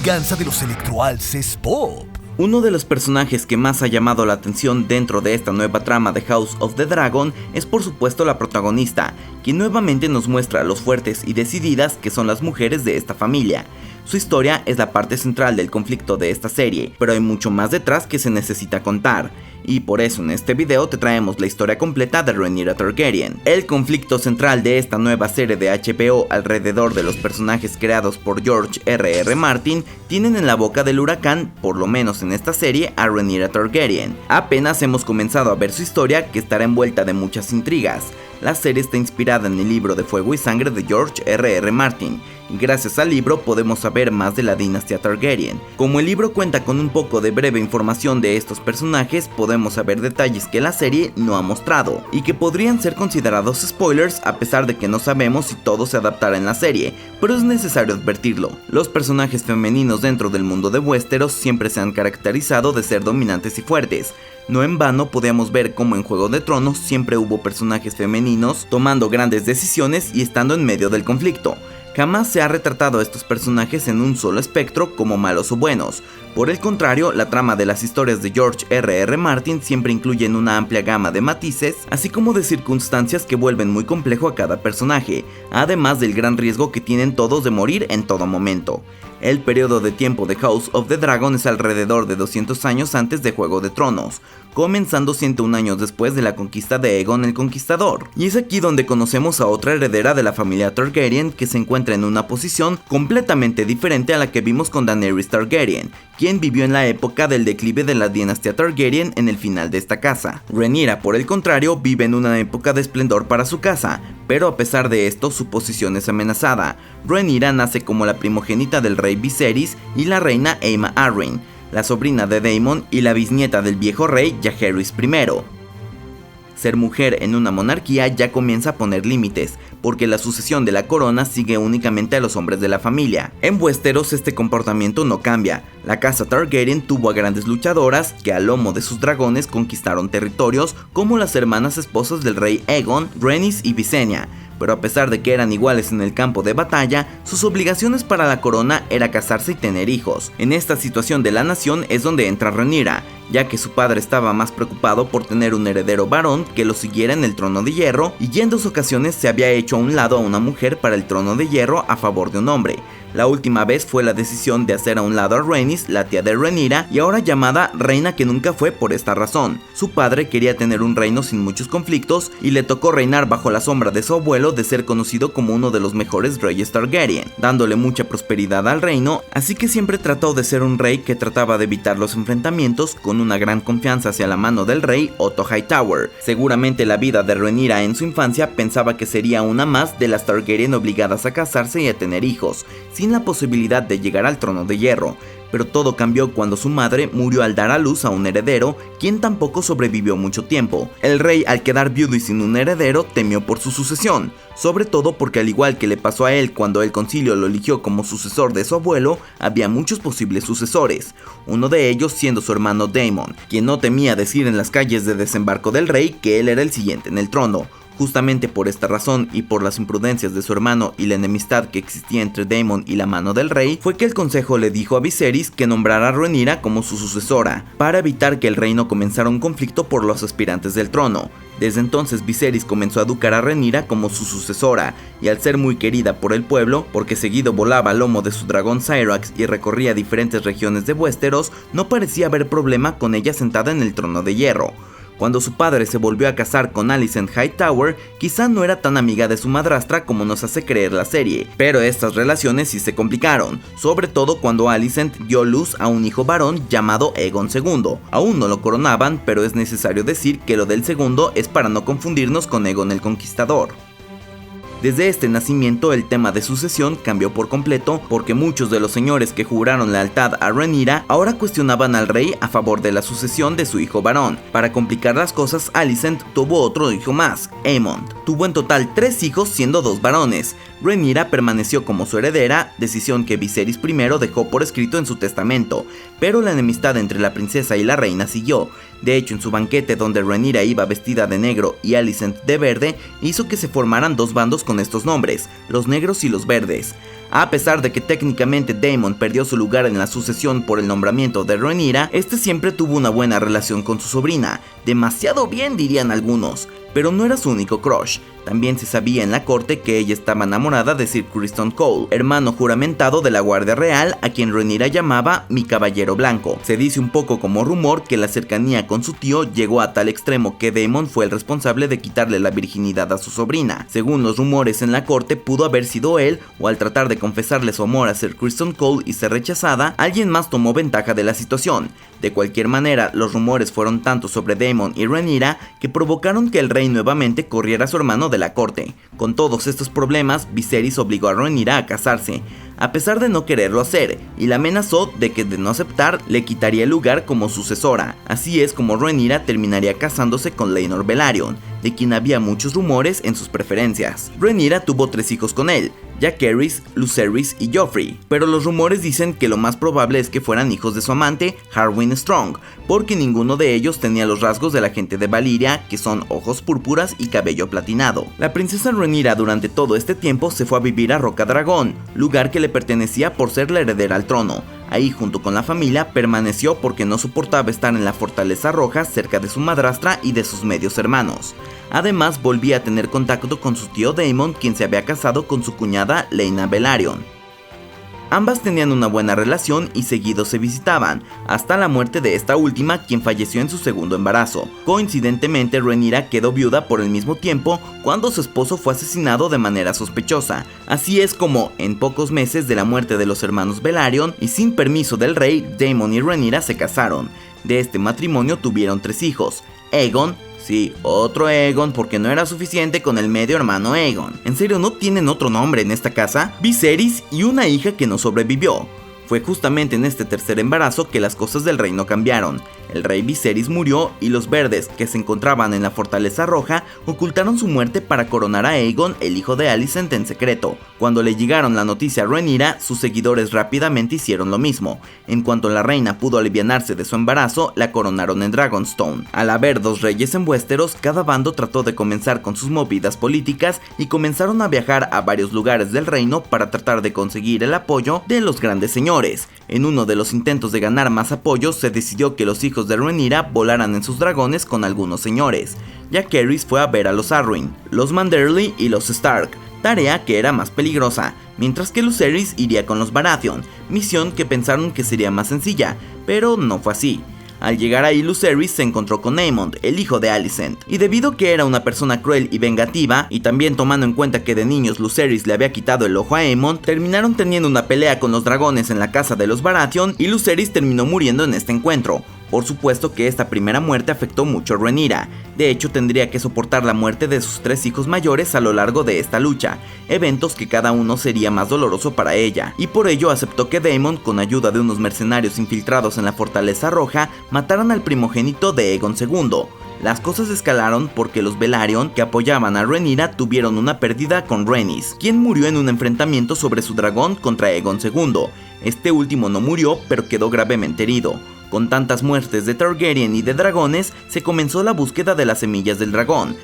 venganza de los electroalces pop. Uno de los personajes que más ha llamado la atención dentro de esta nueva trama de House of the Dragon es por supuesto la protagonista, quien nuevamente nos muestra los fuertes y decididas que son las mujeres de esta familia. Su historia es la parte central del conflicto de esta serie, pero hay mucho más detrás que se necesita contar, y por eso en este video te traemos la historia completa de Rhaenyra Targaryen. El conflicto central de esta nueva serie de HBO alrededor de los personajes creados por George R.R. Martin tienen en la boca del huracán, por lo menos en esta serie, a Rhaenyra Targaryen. Apenas hemos comenzado a ver su historia, que estará envuelta de muchas intrigas. La serie está inspirada en el libro de Fuego y Sangre de George R.R. Martin, y gracias al libro podemos saber más de la dinastía Targaryen. Como el libro cuenta con un poco de breve información de estos personajes, podemos saber detalles que la serie no ha mostrado, y que podrían ser considerados spoilers a pesar de que no sabemos si todo se adaptará en la serie, pero es necesario advertirlo. Los personajes femeninos dentro del mundo de Westeros siempre se han caracterizado de ser dominantes y fuertes. No en vano podíamos ver cómo en Juego de Tronos siempre hubo personajes femeninos tomando grandes decisiones y estando en medio del conflicto. Jamás se ha retratado a estos personajes en un solo espectro como malos o buenos. Por el contrario, la trama de las historias de George R.R. Martin siempre incluyen una amplia gama de matices, así como de circunstancias que vuelven muy complejo a cada personaje, además del gran riesgo que tienen todos de morir en todo momento. El periodo de tiempo de House of the Dragon es alrededor de 200 años antes de Juego de Tronos, comenzando 101 años después de la conquista de Aegon el Conquistador. Y es aquí donde conocemos a otra heredera de la familia Targaryen que se encuentra en una posición completamente diferente a la que vimos con Daenerys Targaryen, quien vivió en la época del declive de la dinastía Targaryen en el final de esta casa. Rhaenyra, por el contrario, vive en una época de esplendor para su casa, pero a pesar de esto su posición es amenazada. Rhaenyra nace como la primogénita del rey Viserys y la reina Aemma Arryn, la sobrina de Daemon y la bisnieta del viejo rey Jaehaerys I. Ser mujer en una monarquía ya comienza a poner límites, porque la sucesión de la corona sigue únicamente a los hombres de la familia. En Westeros este comportamiento no cambia. La casa Targaryen tuvo a grandes luchadoras que a lomo de sus dragones conquistaron territorios como las hermanas esposas del rey Aegon, Rhaenys y Visenya. Pero a pesar de que eran iguales en el campo de batalla, sus obligaciones para la corona era casarse y tener hijos. En esta situación de la nación es donde entra Rhaenyra, ya que su padre estaba más preocupado por tener un heredero varón que lo siguiera en el trono de hierro, y en 2 ocasiones se había hecho a un lado a una mujer para el trono de hierro a favor de un hombre. La última vez fue la decisión de hacer a un lado a Rhaenys, la tía de Rhaenyra, y ahora llamada reina que nunca fue por esta razón. Su padre quería tener un reino sin muchos conflictos y le tocó reinar bajo la sombra de su abuelo de ser conocido como uno de los mejores reyes Targaryen, dándole mucha prosperidad al reino, así que siempre trató de ser un rey que trataba de evitar los enfrentamientos con una gran confianza hacia la mano del rey Otto Hightower. Seguramente la vida de Rhaenyra en su infancia pensaba que sería una más de las Targaryen obligadas a casarse y a tener hijos, sin la posibilidad de llegar al trono de hierro, pero todo cambió cuando su madre murió al dar a luz a un heredero, quien tampoco sobrevivió mucho tiempo. El rey, al quedar viudo y sin un heredero, temió por su sucesión, sobre todo porque al igual que le pasó a él cuando el concilio lo eligió como sucesor de su abuelo, había muchos posibles sucesores, uno de ellos siendo su hermano Daemon, quien no temía decir en las calles de desembarco del rey que él era el siguiente en el trono. Justamente por esta razón y por las imprudencias de su hermano y la enemistad que existía entre Daemon y la mano del rey, fue que el consejo le dijo a Viserys que nombrara a Rhaenyra como su sucesora, para evitar que el reino comenzara un conflicto por los aspirantes del trono. Desde entonces Viserys comenzó a educar a Rhaenyra como su sucesora, y al ser muy querida por el pueblo, porque seguido volaba al lomo de su dragón Syrax y recorría diferentes regiones de Westeros, no parecía haber problema con ella sentada en el trono de hierro. Cuando su padre se volvió a casar con Alicent Hightower, quizá no era tan amiga de su madrastra como nos hace creer la serie, pero estas relaciones sí se complicaron, sobre todo cuando Alicent dio luz a un hijo varón llamado Aegon II. Aún no lo coronaban, pero es necesario decir que lo del segundo es para no confundirnos con Aegon el Conquistador. Desde este nacimiento el tema de sucesión cambió por completo, porque muchos de los señores que juraron lealtad a Rhaenyra ahora cuestionaban al rey a favor de la sucesión de su hijo varón. Para complicar las cosas, Alicent tuvo otro hijo más, Aemond. Tuvo en total 3 hijos siendo 2 varones. Rhaenyra permaneció como su heredera, decisión que Viserys I dejó por escrito en su testamento, pero la enemistad entre la princesa y la reina siguió. De hecho, en su banquete donde Rhaenyra iba vestida de negro y Alicent de verde, hizo que se formaran 2 bandos con estos nombres, los negros y los verdes. A pesar de que técnicamente Daemon perdió su lugar en la sucesión por el nombramiento de Rhaenyra, este siempre tuvo una buena relación con su sobrina, demasiado bien dirían algunos, pero no era su único crush. También se sabía en la corte que ella estaba enamorada de Sir Criston Cole, hermano juramentado de la Guardia Real, a quien Rhaenyra llamaba mi caballero blanco. Se dice un poco como rumor que la cercanía con su tío llegó a tal extremo que Daemon fue el responsable de quitarle la virginidad a su sobrina. Según los rumores en la corte, pudo haber sido él, o al tratar de confesarle su amor a Sir Criston Cole y ser rechazada, alguien más tomó ventaja de la situación. De cualquier manera, los rumores fueron tanto sobre Daemon y Rhaenyra que provocaron que el rey nuevamente corriera a su hermano de la corte. Con todos estos problemas, Viserys obligó a Rhaenyra a casarse, a pesar de no quererlo hacer, y la amenazó de que de no aceptar le quitaría el lugar como sucesora. Así es como Rhaenyra terminaría casándose con Laenor Velaryon, de quien había muchos rumores en sus preferencias. Rhaenyra tuvo 3 hijos con él, Jaehaerys, Lucerys y Joffrey, pero los rumores dicen que lo más probable es que fueran hijos de su amante, Harwin Strong, porque ninguno de ellos tenía los rasgos de la gente de Valyria, que son ojos púrpuras y cabello platinado. La princesa Rhaenyra durante todo este tiempo se fue a vivir a Roca Dragón, lugar que le pertenecía por ser la heredera al trono. Ahí, junto con la familia, permaneció porque no soportaba estar en la Fortaleza Roja cerca de su madrastra y de sus medios hermanos. Además, volvía a tener contacto con su tío Daemon, quien se había casado con su cuñada Laena Velaryon. Ambas tenían una buena relación y seguido se visitaban, hasta la muerte de esta última, quien falleció en su segundo embarazo. Coincidentemente, Rhaenyra quedó viuda por el mismo tiempo cuando su esposo fue asesinado de manera sospechosa. Así es como, en pocos meses de la muerte de los hermanos Velaryon y sin permiso del rey, Daemon y Rhaenyra se casaron. De este matrimonio tuvieron 3 hijos: Aegon, sí, otro Aegon, porque no era suficiente con el medio hermano Aegon. ¿En serio no tienen otro nombre en esta casa? Viserys y una hija que no sobrevivió. Fue justamente en este tercer embarazo que las cosas del reino cambiaron. El rey Viserys murió y los verdes, que se encontraban en la Fortaleza Roja, ocultaron su muerte para coronar a Aegon, el hijo de Alicent, en secreto. Cuando le llegaron la noticia a Rhaenyra, sus seguidores rápidamente hicieron lo mismo. En cuanto la reina pudo alivianarse de su embarazo, la coronaron en Dragonstone. Al haber 2 reyes en Westeros, cada bando trató de comenzar con sus movidas políticas y comenzaron a viajar a varios lugares del reino para tratar de conseguir el apoyo de los grandes señores. En uno de los intentos de ganar más apoyo, se decidió que los hijos de Rhaenyra volaran en sus dragones con algunos señores. Jaehaerys fue a ver a los Arryn, los Manderly y los Stark, tarea que era más peligrosa, mientras que Lucerys iría con los Baratheon, misión que pensaron que sería más sencilla, pero no fue así. Al llegar ahí, Lucerys se encontró con Aemond, el hijo de Alicent, y debido a que era una persona cruel y vengativa, y también tomando en cuenta que de niños Lucerys le había quitado el ojo a Aemond, terminaron teniendo una pelea con los dragones en la casa de los Baratheon, y Lucerys terminó muriendo en este encuentro. Por supuesto que esta primera muerte afectó mucho a Rhaenyra. De hecho, tendría que soportar la muerte de sus 3 hijos mayores a lo largo de esta lucha, eventos que cada uno sería más doloroso para ella, y por ello aceptó que Daemon, con ayuda de unos mercenarios infiltrados en la Fortaleza Roja, mataran al primogénito de Aegon II. Las cosas escalaron porque los Velaryon, que apoyaban a Rhaenyra, tuvieron una pérdida con Rhaenys, quien murió en un enfrentamiento sobre su dragón contra Aegon II. Este último no murió, pero quedó gravemente herido. Con tantas muertes de Targaryen y de dragones, se comenzó la búsqueda de las semillas del dragón.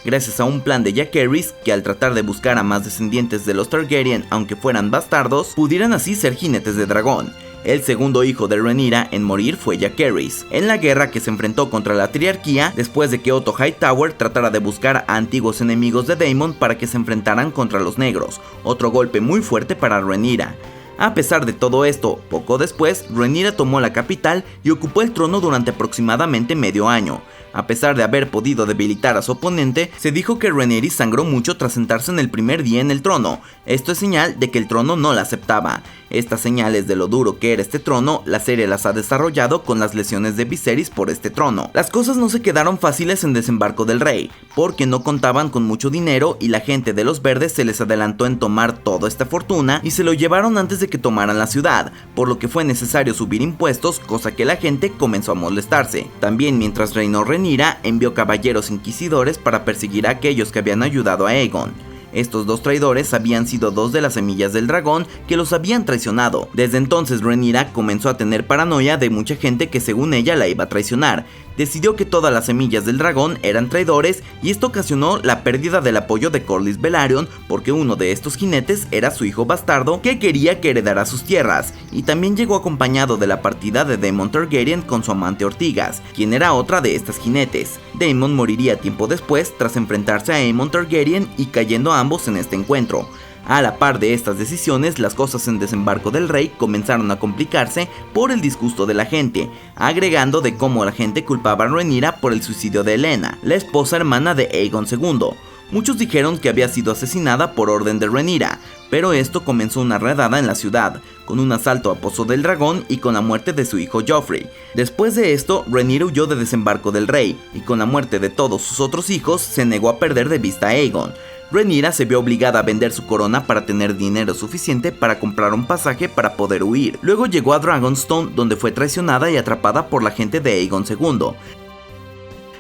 Gracias a un plan de Jaehaerys, que al tratar de buscar a más descendientes de los Targaryen, aunque fueran bastardos, pudieran así ser jinetes de dragón. El segundo hijo de Rhaenyra en morir fue Jaehaerys, en la guerra que se enfrentó contra la Triarquía después de que Otto Hightower tratara de buscar a antiguos enemigos de Daemon para que se enfrentaran contra los negros, otro golpe muy fuerte para Rhaenyra. A pesar de todo esto, poco después, Rhaenyra tomó la capital y ocupó el trono durante aproximadamente medio año. A pesar de haber podido debilitar a su oponente, se dijo que Rhaenyra sangró mucho tras sentarse en el primer día en el trono. Esto es señal de que el trono no la aceptaba. Estas señales de lo duro que era este trono, la serie las ha desarrollado con las lesiones de Viserys por este trono. Las cosas no se quedaron fáciles en Desembarco del Rey, porque no contaban con mucho dinero y la gente de los verdes se les adelantó en tomar toda esta fortuna y se lo llevaron antes de que tomaran la ciudad, por lo que fue necesario subir impuestos, cosa que la gente comenzó a molestarse. También mientras reinó Rhaenyra, envió caballeros inquisidores para perseguir a aquellos que habían ayudado a Aegon. Estos 2 traidores habían sido 2 de las semillas del dragón que los habían traicionado. Desde entonces Rhaenyra comenzó a tener paranoia de mucha gente que según ella la iba a traicionar. decidió que todas las semillas del dragón eran traidores y esto ocasionó la pérdida del apoyo de Corlys Velaryon porque uno de estos jinetes era su hijo bastardo que quería que heredara sus tierras, y también llegó acompañado de la partida de Daemon Targaryen con su amante Ortigas, quien era otra de estas jinetes. Daemon moriría tiempo después tras enfrentarse a Aemon Targaryen y cayendo ambos en este encuentro. A la par de estas decisiones, las cosas en Desembarco del Rey comenzaron a complicarse por el disgusto de la gente, agregando de cómo la gente culpaba a Rhaenyra por el suicidio de Helaena, la esposa hermana de Aegon II. Muchos dijeron que había sido asesinada por orden de Rhaenyra, pero esto comenzó una redada en la ciudad, con un asalto a Pozo del Dragón y con la muerte de su hijo Joffrey. Después de esto, Rhaenyra huyó de Desembarco del Rey, y con la muerte de todos sus otros hijos, se negó a perder de vista a Aegon. Rhaenyra se vio obligada a vender su corona para tener dinero suficiente para comprar un pasaje para poder huir. Luego llegó a Dragonstone, donde fue traicionada y atrapada por la gente de Aegon II.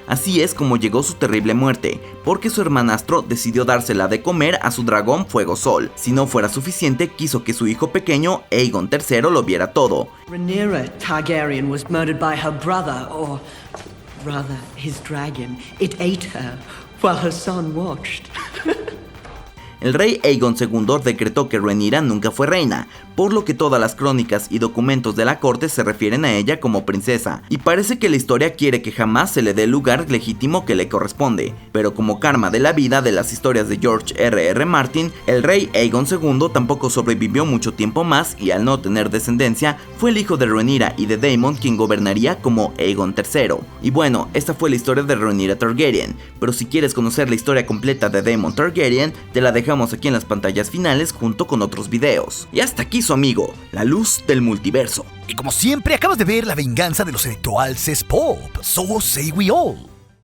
Así es como llegó su terrible muerte, porque su hermanastro decidió dársela de comer a su dragón Fuego Sol. Si no fuera suficiente, quiso que su hijo pequeño, Aegon III, lo viera todo. Rhaenyra Targaryen was murdered by her brother, or rather his dragon. It ate her while her son watched. El rey Aegon II decretó que Rhaenyra nunca fue reina, por lo que todas las crónicas y documentos de la corte se refieren a ella como princesa, y parece que la historia quiere que jamás se le dé el lugar legítimo que le corresponde, pero como karma de la vida de las historias de George R.R. Martin, el rey Aegon II tampoco sobrevivió mucho tiempo más y al no tener descendencia, fue el hijo de Rhaenyra y de Daemon quien gobernaría como Aegon III. Y bueno, esta fue la historia de Rhaenyra Targaryen, pero si quieres conocer la historia completa de Daemon Targaryen, te la dejamos aquí en las pantallas finales junto con otros videos. Y hasta aquí su amigo, la luz del multiverso. Y como siempre, acabas de ver La venganza de los Electroalces Pop. So say we all.